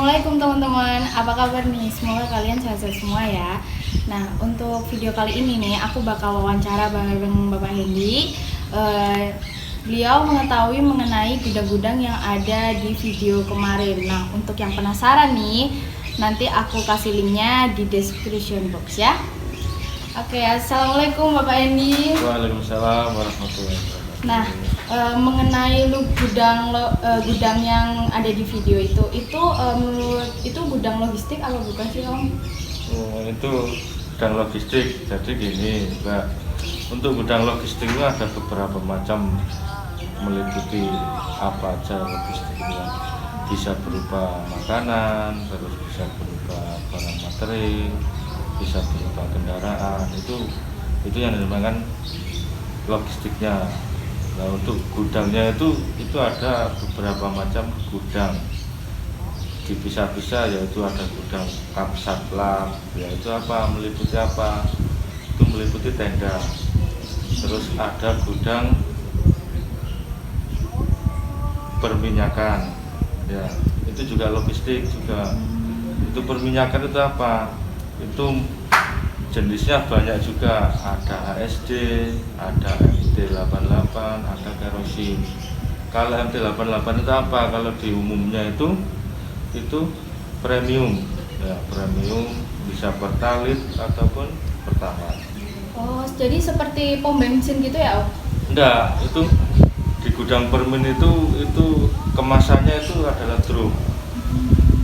Assalamualaikum teman-teman, apa kabar nih? Semoga kalian sehat-sehat semua ya. Nah, untuk video kali ini nih, aku bakal wawancara bareng Bapak Hendy. Beliau mengetahui mengenai gudang-gudang yang ada di video kemarin. Nah, untuk yang penasaran nih, nanti aku kasih linknya di description box ya. Oke, Assalamualaikum Bapak Hendy. Waalaikumsalam warahmatullahi wabarakatuh. Nah, mengenai gudang yang ada di video itu menurut itu gudang logistik apa bukan sih Om? Itu gudang logistik. Jadi gini, Mbak. Untuk gudang logistik itu ada beberapa macam, meliputi apa aja logistik itu kan. Bisa berupa makanan, terus bisa berupa barang materi, bisa berupa kendaraan. Itu yang dinamakan logistiknya. Nah, untuk gudangnya itu ada beberapa macam gudang, dipisah-pisah, yaitu ada gudang kapsatlam, yaitu apa, meliputi apa, itu meliputi tenda. Terus ada gudang perminyakan, ya itu juga logistik juga. Itu perminyakan itu apa, itu jenisnya banyak juga, ada HSD, ada MT88, ada kerosin. Kalau MT88 itu apa? Kalau di umumnya itu premium, ya premium, bisa pertalite ataupun pertamax. Oh, jadi seperti pom bensin gitu ya Om? Enggak, itu di gudang permin itu kemasannya itu adalah drum.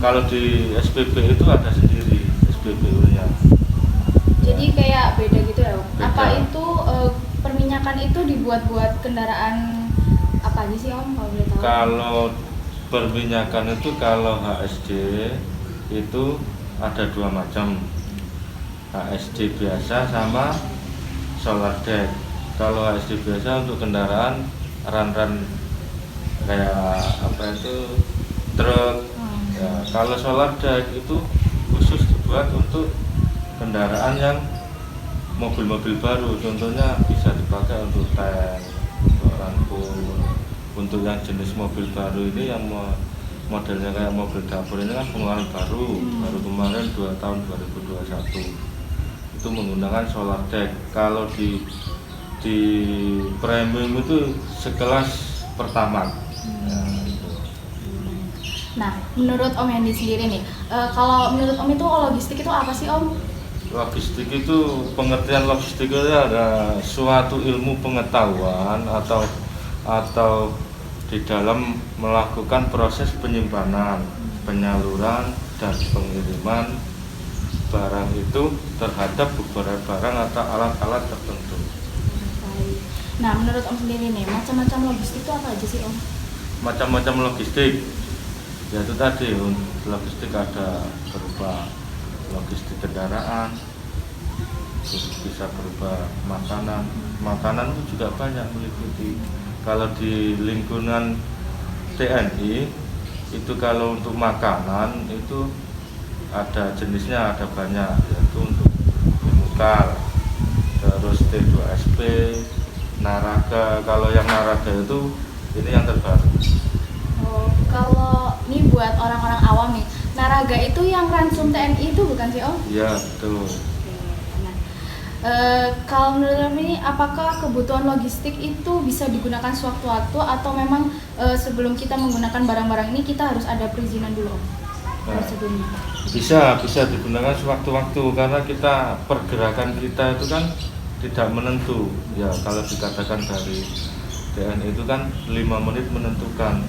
Kalau di SPB itu ada sendiri SPBU-nya. Jadi kayak beda gitu ya Om? Beda. Apa itu perminyakan itu dibuat-buat kendaraan apa aja sih Om kalau boleh tahu? Kalau perminyakan itu, kalau HSD itu ada dua macam, HSD biasa sama solar deck. Kalau HSD biasa untuk kendaraan ran kayak apa itu truk. Ya, kalau solar deck itu khusus dibuat untuk kendaraan yang mobil-mobil baru, contohnya bisa dipakai untuk tank, untuk rampung. Untuk yang jenis mobil baru ini, yang modelnya kayak mobil dapur ini kan pengeluaran baru kemarin 2 tahun 2021, itu menggunakan solar deck. Kalau di premium itu sekelas pertamax. Ya, gitu. Nah, menurut Om Hendy sendiri nih, kalau menurut Om itu logistik itu apa sih Om? Logistik itu, pengertian logistik itu ada suatu ilmu pengetahuan atau di dalam melakukan proses penyimpanan, penyaluran, dan pengiriman barang itu terhadap beberapa barang atau alat-alat tertentu. Nah, menurut Om sendiri nih, macam-macam logistik itu apa aja sih Om? Macam-macam logistik, yaitu tadi logistik ada berupa logistik kendaraan, terus bisa berupa makanan itu juga banyak meliputi. Kalau di lingkungan TNI itu, kalau untuk makanan itu ada jenisnya, ada banyak, yaitu untuk Bimukar, terus T2SP, Naraga. Kalau yang Naraga itu ini yang terbaru. Oh, kalau ini buat orang-orang awam nih, Naraga itu yang ransum TNI itu bukan sih Om? Iya, betul. Nah, kalau menurut Om ini, apakah kebutuhan logistik itu bisa digunakan sewaktu-waktu atau memang sebelum kita menggunakan barang-barang ini kita harus ada perizinan dulu Om? Nah, Sebelumnya. bisa digunakan sewaktu-waktu, karena pergerakan kita itu kan tidak menentu. Ya, kalau dikatakan dari TNI itu kan 5 menit menentukan.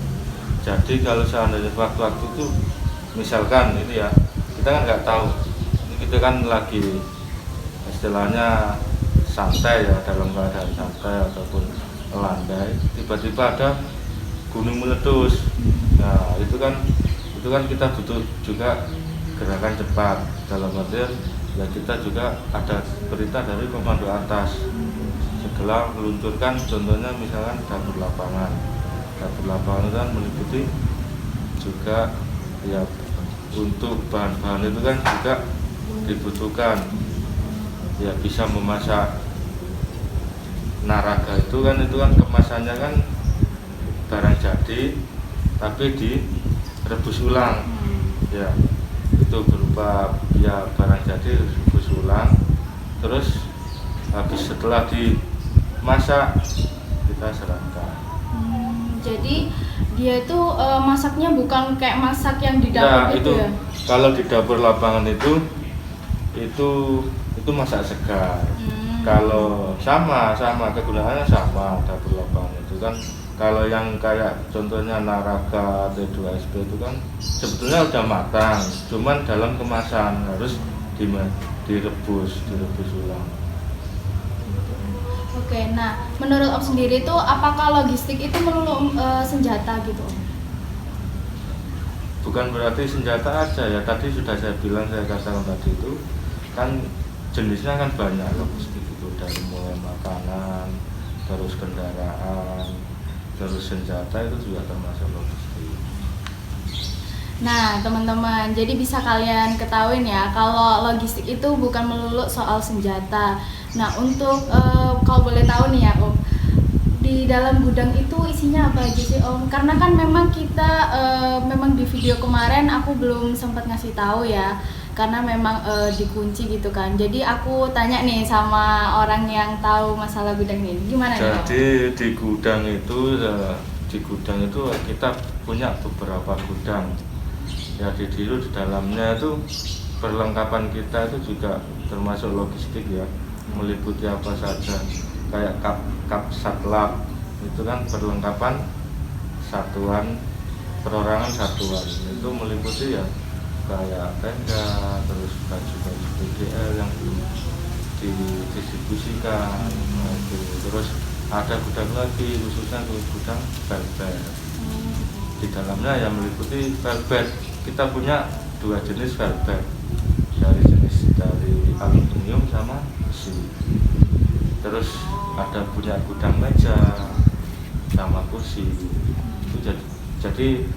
Jadi kalau seandainya waktu-waktu itu, misalkan ini ya, kita kan nggak tahu, ini kita kan lagi istilahnya santai ya, dalam keadaan santai ataupun landai, tiba-tiba ada gunung meletus. Nah, itu kan kita butuh juga gerakan cepat, dalam artian ya kita juga ada perintah dari komando atas segera meluncurkan, contohnya misalkan dapur lapangan itu kan meliputi juga ya, untuk bahan-bahan itu kan juga dibutuhkan, ya bisa memasak. Naraga itu kan kemasannya kan barang jadi tapi direbus ulang. ya itu berupa ya barang jadi rebus ulang, terus habis setelah dimasak kita serahkan. Jadi dia itu masaknya bukan kayak masak yang di Ya dapur gitu itu ya? kalau di dapur lapangan itu masak segar. Kalau sama kegunaannya sama dapur lapangan itu kan. Kalau yang kayak contohnya Naraga T2SP itu kan sebetulnya udah matang, cuman dalam kemasan harus direbus ulang. Oke, nah menurut Om sendiri tuh apakah logistik itu melulu senjata gitu Om? Bukan berarti senjata aja ya, tadi sudah saya katakan tadi itu kan jenisnya kan banyak logistik itu, dari mulai makanan, terus kendaraan, terus senjata itu juga termasuk logistik. Nah teman-teman, jadi bisa kalian ketahuin ya kalau logistik itu bukan melulu soal senjata. Nah untuk kalau boleh tahu nih ya Om, di dalam gudang itu isinya apa aja sih Om? Karena kan memang kita memang di video kemarin aku belum sempat ngasih tahu ya, karena memang dikunci gitu kan. Jadi aku tanya nih sama orang yang tahu masalah gudang ini, gimana nih Om? Jadi di gudang itu kita punya beberapa gudang. Ya di dalamnya itu perlengkapan kita itu juga termasuk logistik ya, meliputi apa saja kayak kap satlab itu kan perlengkapan satuan perorangan satuan, itu meliputi ya kayak tenda, terus baju-baju PGL yang belum didistribusikan, terus ada gudang lagi khususnya gudang velvet. Di dalamnya yang meliputi velvet, kita punya 2 jenis velvet, dari aluminium sama besi. Terus ada punya gudang meja sama kursi. Itu jadi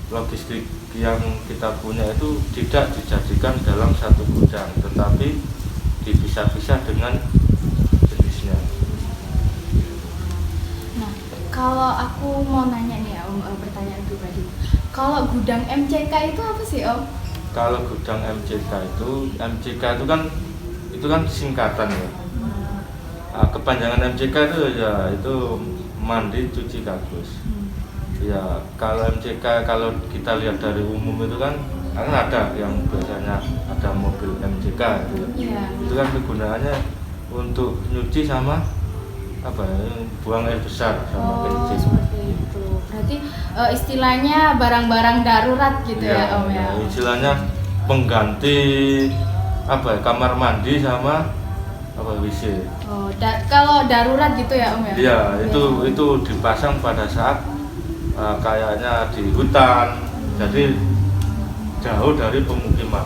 logistik yang kita punya itu tidak dijadikan dalam satu gudang, tetapi dipisah-pisah dengan jenisnya. Nah, kalau aku mau nanya nih ya Om, pertanyaan pribadi. Kalau gudang MCK itu apa sih Om? Kalau gudang MCK itu kan singkatan ya. Kepanjangan MCK itu ya itu mandi cuci kakus. Ya kalau MCK, kalau kita lihat dari umum itu kan ada yang biasanya ada mobil MCK gitu. Itu kan kegunaannya untuk nyuci sama buang air besar sama kencing. Seperti itu. Berarti istilahnya barang-barang darurat gitu ya Om ya. Istilahnya pengganti kamar mandi sama WC. Kalau darurat gitu ya Om ya. Iya, itu dipasang pada saat kayaknya di hutan, jadi jauh dari pemukiman.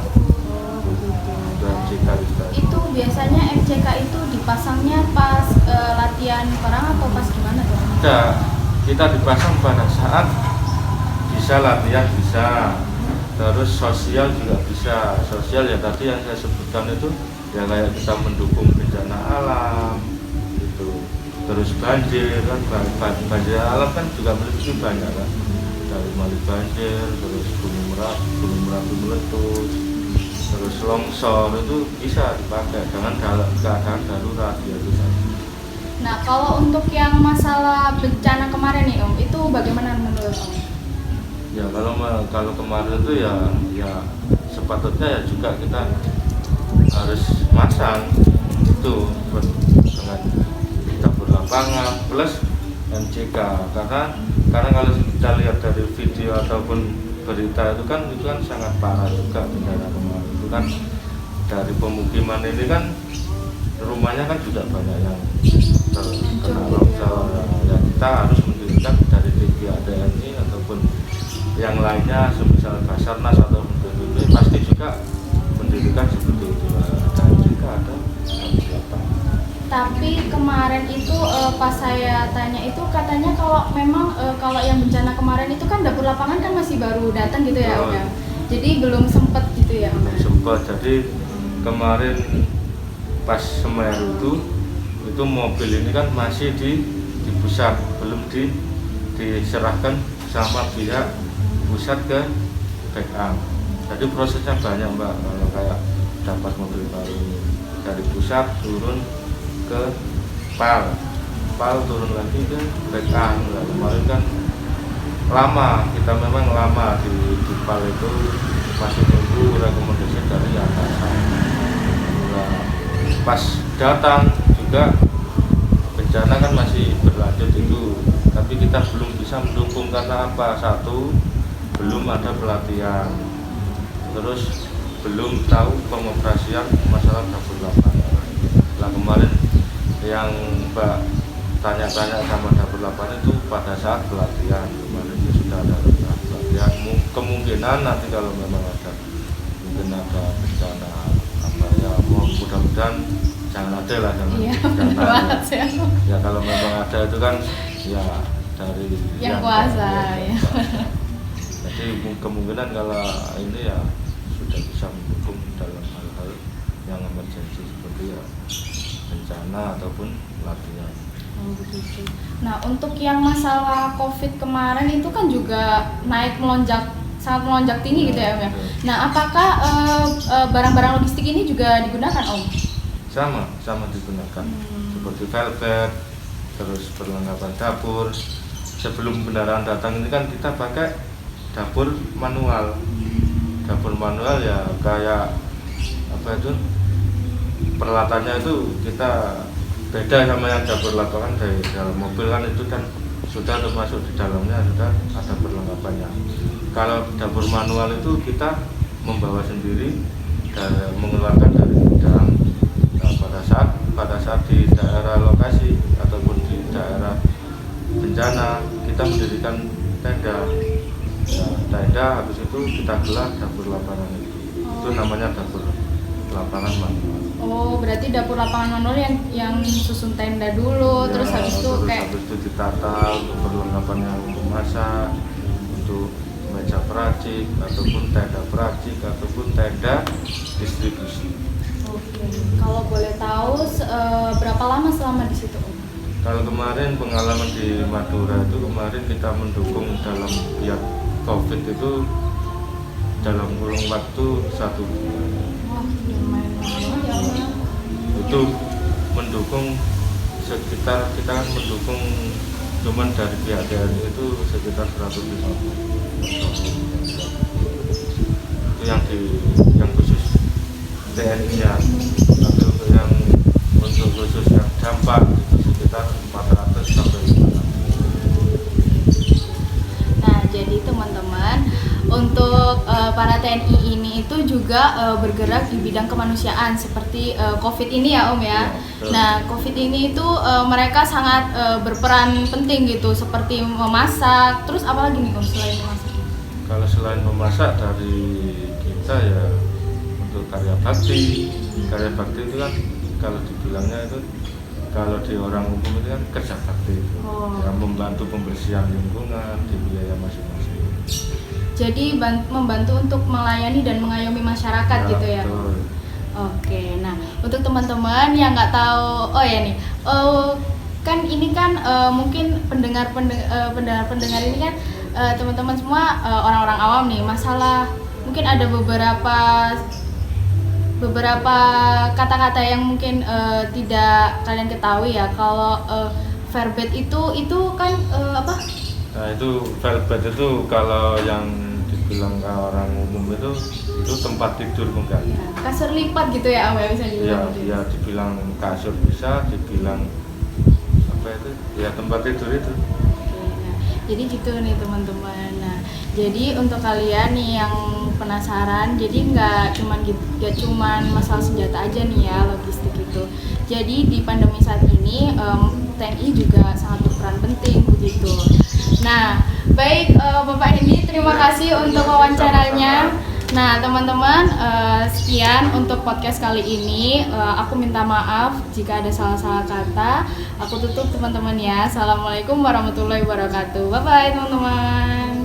Itu biasanya MCK itu dipasangnya pas latihan perang atau pas gimana tuh? Tidak, kita dipasang pada saat bisa latihan bisa, terus sosial juga bisa. Sosial ya tadi yang saya sebutkan itu ya kayak kita mendukung bencana alam itu, terus banjir kan, banjir alam kan juga meliputi banyak kan, dari mulai banjir, terus gunung merapi meletus, terus longsor, itu bisa dipakai dengan keadaan darurat ya itu saja. Nah kalau untuk yang masalah bencana kemarin nih Om, itu bagaimana menurut Om? Ya kalau kemarin itu ya sepatutnya ya juga kita harus masang itu dengan dapur lapangan plus MCK, karena kalau kita lihat dari video ataupun berita itu kan sangat parah juga bencana kemarin itu kan. Dari pemukiman ini kan rumahnya kan juga banyak yang terkena longsor. Ya kita harus mendirikan dari TNI ataupun yang lainnya semisal Basarnas atau BPBD pasti juga mendirikan seperti itu. Ada juga ada apa. Tapi kemarin itu pas saya tanya itu katanya kalau memang kalau yang bencana kemarin itu kan dapur lapangan kan masih baru datang gitu ya Om ya. Jadi belum sempet gitu ya Om. Belum sempet. Jadi kemarin pas Semeru itu mobil ini kan masih di pusat, belum diserahkan sama pihak pusat ke backup. Jadi prosesnya banyak Mbak, kalau kayak dapat mobil baru dari pusat turun ke PAL turun lagi ke backup. Nah, kemarin kan lama, kita memang lama di PAL itu masih nunggu rekomendasi dari atasan. Nah, pas datang juga bencana kan masih berlanjut itu, tapi kita belum bisa mendukung karena apa? Satu, belum ada pelatihan, terus belum tahu pengoperasian masalah dapur lapangan. Nah kemarin yang Mbak tanya-tanya sama dapur lapangan itu pada saat pelatihan, kemarin itu sudah ada pelatihan. Kemungkinan nanti kalau memang ada mungkin ada bencana apa ya, mudah-mudahan jangan ada lah, jangan bencana ya kalau memang ada itu kan ya dari yang kuasa ya. Jadi kemungkinan kalau ini ya sudah bisa mendukung dalam hal-hal yang emergensi seperti ya bencana ataupun latihan. Oh, begitu. Nah untuk yang masalah COVID kemarin itu kan juga sangat melonjak tinggi gitu ya Om ya. Nah apakah barang-barang logistik ini juga digunakan Om? Sama digunakan, seperti velvet, terus perlengkapan dapur. Sebelum kendaraan datang ini kan kita pakai dapur manual ya, kayak apa itu peralatannya itu kita beda sama yang dapur lapangan. Dari dalam mobil kan itu kan sudah termasuk di dalamnya sudah ada perlengkapannya. Kalau dapur manual itu kita membawa sendiri dan mengeluarkan dari gudang. Nah, pada saat di daerah lokasi ataupun di daerah bencana kita mendirikan tenda. Tenda habis itu kita gelar dapur lapangan itu namanya dapur lapangan manual. Oh berarti dapur lapangan manual yang susun tenda dulu ya, terus habis itu ditata untuk perlengkapan yang untuk masak, untuk meja peracik ataupun tenda peracik ataupun tenda distribusi. Oke. Kalau boleh tahu berapa lama selama di situ Om? Kalau kemarin pengalaman di Madura itu kemarin kita mendukung dalam giat COVID itu dalam kurun waktu 1 bulan. Wah, lumayan banget ya. Itu mendukung sekitar, kita kan mendukung cuman dari pihak TNI itu sekitar 150. Itu yang khusus TNI-nya. Atau yang untuk khusus yang dampak itu sekitar 400 sampai 500. Nah, jadi teman-teman, untuk para TNI ini itu juga bergerak di bidang kemanusiaan seperti COVID ini ya Om ya. Nah, COVID ini itu mereka sangat berperan penting gitu, seperti memasak. Terus apalagi nih Om selain memasak? Kalau selain memasak dari kita ya untuk karya bakti itu kan kalau dibilangnya itu kalau di orang umum itu kan kerja bakti itu yang membantu pembersihan lingkungan di wilayah masing-masing. Jadi membantu untuk melayani dan mengayomi masyarakat ya, gitu ya. Betul. Oke, nah untuk teman-teman yang nggak tahu, kan ini kan mungkin pendengar ini kan teman-teman semua orang-orang awam nih, masalah mungkin ada beberapa kata-kata yang mungkin tidak kalian ketahui ya. Kalau verbet itu kan apa? Nah itu verbet itu kalau yang dibilang orang umum itu tempat tidur pengganti. Ya, kasur lipat gitu ya, Am, bisa dibilang. Ya dibilang kasur bisa, dibilang apa itu? Ya tempat tidur itu. Nah, jadi gitu nih teman-teman. Nah, jadi untuk kalian nih yang penasaran, jadi nggak cuman masalah senjata aja nih ya logistik itu. Jadi di pandemi saat ini TNI juga sangat berperan penting begitu. Nah, baik Bapak Hendy, terima kasih untuk wawancaranya. Nah teman-teman, sekian untuk podcast kali ini. Aku minta maaf jika ada salah-salah kata. Aku tutup teman-teman ya. Assalamualaikum warahmatullahi wabarakatuh. Bye bye teman-teman.